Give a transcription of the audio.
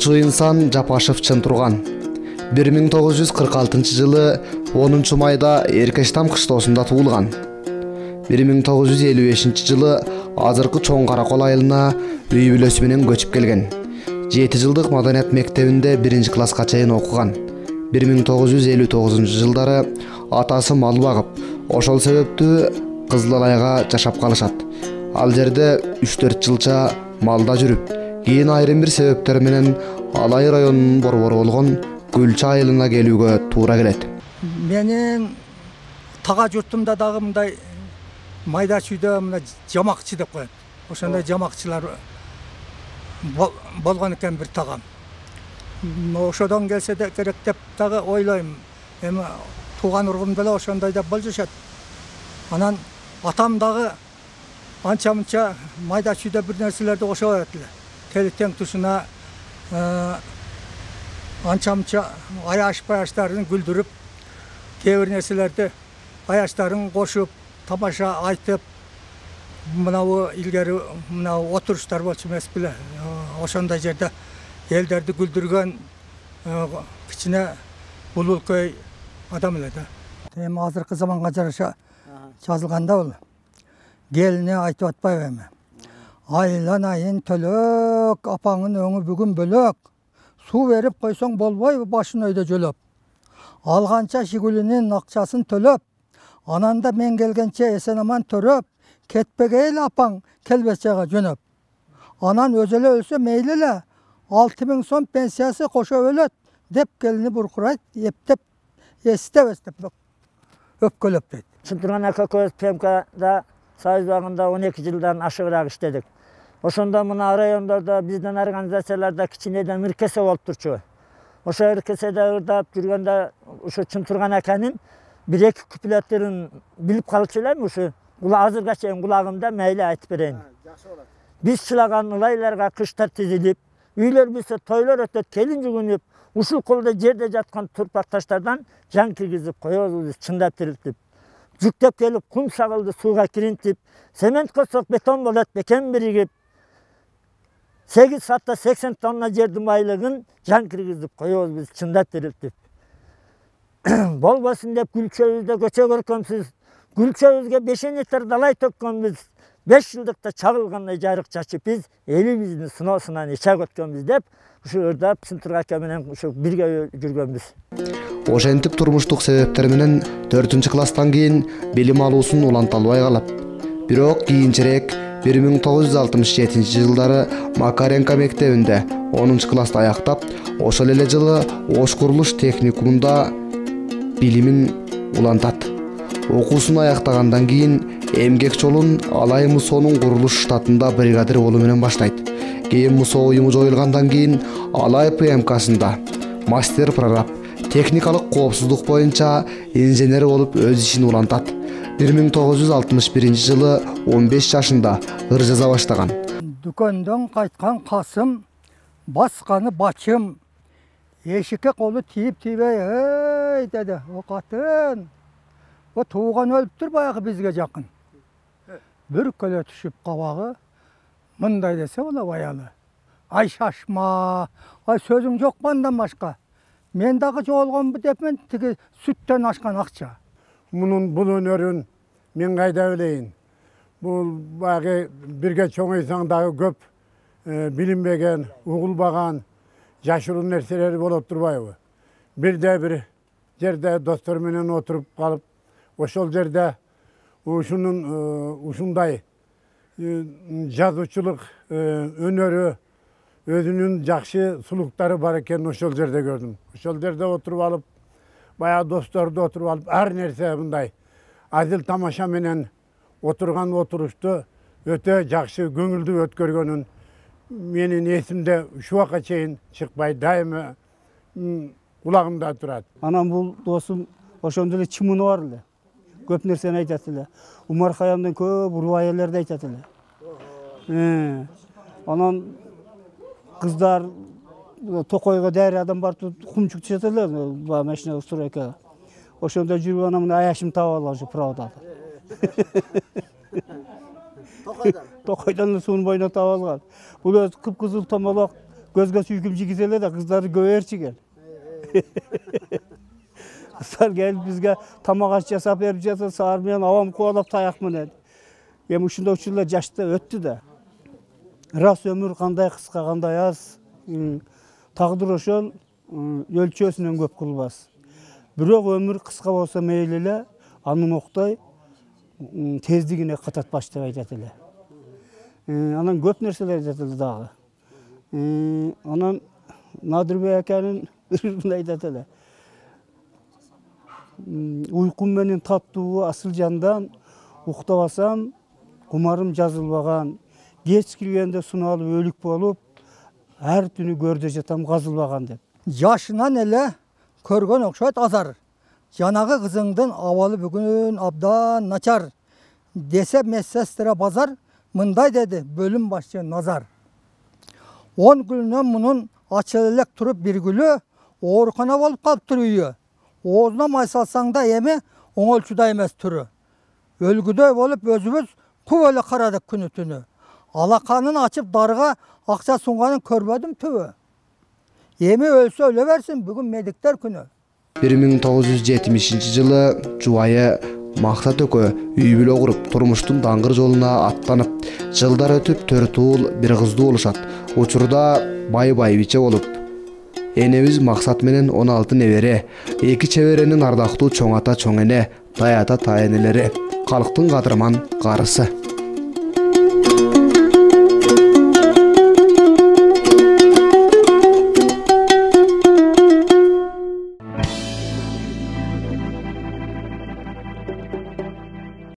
Ушул инсан Жапашев Чынтурган. 1946 жылы 10 майда Эркештам кыштоосунда туулган. 1955 жылы азыркы Чоң Каракол айылына үй бүлөсү менен көчүп келген. 7 жылдык маданият мектебинде 1 класска чейин окуган. 1959 жылдары атасы мал багып, ошол себептүү Кызыл Айга жашап калышат. Ал жерде 3-4 жылча малда жүрүп, кийин айрым бир себептер менен Алай районунун борбору болгон Гүлчө айылына келүүгө туура келет. Менин тага журтумда дагы мындай майда чүйдө мына жамакчы деп коет. Ошондой жамакчылар болгон экен бир тагам. Ошодон келсе де керек деп дагы ойлойм. Эми тууган ургум деле ошондой деп болжошот. Анан атам дагы анча-мынча майда чүйдө бир нерселерди кошо берет эле. Телитең тушуна анча-мынча аяш-баяштарын күлдүрүп, кээ бир нерселерди аяштарын кошуп, тамаша айтып, мынабу илгери мынабу отуруштар болчу эмес беле. Ошондой жерде элдерди күлдүргөн кичине булулкөй адам эле да. Эми азыркы заманга жараша жазылганда бул келине айтып атпайбы эми. Айланайын төлөк, апаңын өңү бүгүн бөлөк. Суу берип койсоң болбойбу башын өйдө жөлөп. Алганча Жигулинин акчасын төлөп, ананда мен келгенче эсен аман төрөп, кетпегейл апаң келбес жайга жөнөп. Анан өзү эле өлсө мейли эле, 6000 сом пенсиясы кошо өлөт деп келини буркурайт, эптеп эстебес деп өпкөлөп дейт. Чынтурган ака көз ПМКда Союз багында 12 жылдан ашыгыраак иштедик. Ошондо мына райондордо биздин организацияларда кичинеден иркесе болуп турчу. Ошо иркеседе ырдап жүргөндө ошо Чынтурган аканын 1-2 куплеттерин билип калчу элем. Ошо азырга чейин кулагымда мейли айтып берейин. Биз чылаган ылайларга кыштар тизилип, үйлөр бүтсө тойлор өтөт, келин жүгүнүп, ушул колдо жерде жаткан турпак таштардан жан киргизип коебуз чындап тирилтип. Жүктөп келип кум сагылды сууга киринтип, цемент косок бетон болот бекен биригип, 8 саатта 80 тонна жердин байлыгын жан киргизип коебуз биз чындап тирилтип. Болбосун деп Гүлчөбүздө көчө көркөмсүз, Гүлчөбүзгө 5 метр далай төккөнбүз. 5 жылдыкта чагылгандай жарык чачып биз элибиздин сыноосунан ичак өткөнбүз деп ушу ырдап Чынтурган ака менен ушу бирге жүргөнбүз. Ошентип турмуштук себептер менен 4-класстан кийин билим алуусун уланта албай калат. Бирок кийинчерээк 1967 жылдары Макаренко мектебинде 10-класста аяктап, ошол эле жылы Ош курулуш техникумунда билимин улантат. Окуусун аяктагандан кийин эмгек жолун Алай МСОнун курулуш штатында бригадир болуу менен баштайт. Кийин МСО уюму жоюлгандан кийин Алай ПМКсында мастер прораб, техникалык коопсуздук боюнча инженер болуп өз ишин улантат. 1961 жылы 15 жашында ыр жаза баштаган. Дүкөндөн кайткан Касым, басканы бачым, эшикке колу тийип-тийбей, ey деди, о катын, о тууган өлүптүр баягы бизге жакын. Бир көлө түшүп кабагы, мындай десе боло аялы. Ай шашма, ай сөзүң жок бандан башка. Мен дагы жоолгонбу депмен, тиги сүттөн ашкан акча. Бул өнөрүн мен кайда билейин. Бул багы бирге чоңойсоң дагы көп билинбеген, угулбаган, жашыруу нерселери болуп турбайбы? Бирде бир жерде достор менен отуруп калып, ошол жерде ушундай жазуучулук өнөрү, өзүнүн жакшы сулуктары бар экен ошол жерде көрдүм. Ошол жерде отуруп алып, баягы досторду отуруп алып, ар нерсе мындай азыл тамаша менен отурган отурушту өтө жакшы көңүлдүү өткөргөнүн менин эсимде ушул убакка чейин чыкпай, дайыма кулагымда турат. Анан бул досум ошондо эле чымыны бар эле. Көп нерсени айтат эле. Умар Хаямдын көп рубаяларды айтат эле. Анан кыздар Токойго дайыр адам барып кумчук түшөт эле, машина стройка. Ошондо жүрүп анан мына аяшым таап алган ушу правдада. Токойдон суунун боюна таап алган. Бул өзү кыпкызыл томолок Gözge sүйküm жигизеле да кыздары көбөрчү Kızlar gelip bizge tamak aç jasap berip жатса, саар менен авам кубалап таяк менен. Эми ушундай учурлар жашта өттү да. Рас өмүр кандай кыска, кандай аз. Тагдыр ошол өлчөсүнөн көп кылбас. Бирок өмүр кыска болсо мейли эле, анын октой тездигине кататпаш деп айтат эле. Анан көп нерселер айтат эле дагы. Анан Надырбек аканын ырын айтат эле. Уйкум менен таттуу асыл жандан уктабасам, кумарым жазылбаган, кеч киргенде суналып өлүк болуп, ар түнү көрдө жатам казылбаган деп. Жашынан эле көргөн окшойт азар. Жанагы кызыңдын абалы бүгүн абдан начар. Десе медсестра базар, мындай деди бөлүм башчы Назар. 10 күнүнөн мунун ачыл элек туруп бир күлү оорукана болуп калыптыр үйү. Оозуна май салсаң да эми оңолчуда эмес түрү. Өлгүдөй болуп өзүбүз куп эле карадык күнү түнү. Алаканын ачып дарыга акча сунганын көрбөдүм түбү. Эми өлсө өлө берсин, бүгүн медиктер күнү. 1970 жубайы Максат экөө үй бүлө куруп, турмуштун даңгыр жолуна аттанып, жылдар өтүп 4 уул, 1 кызды болушат. Учурда байбиче болуп, энебиз Максат менен 16 небере, 2 чеберенин ардактуу чоң ата чоң эне, таята таенелери, калктын кадырман карысы.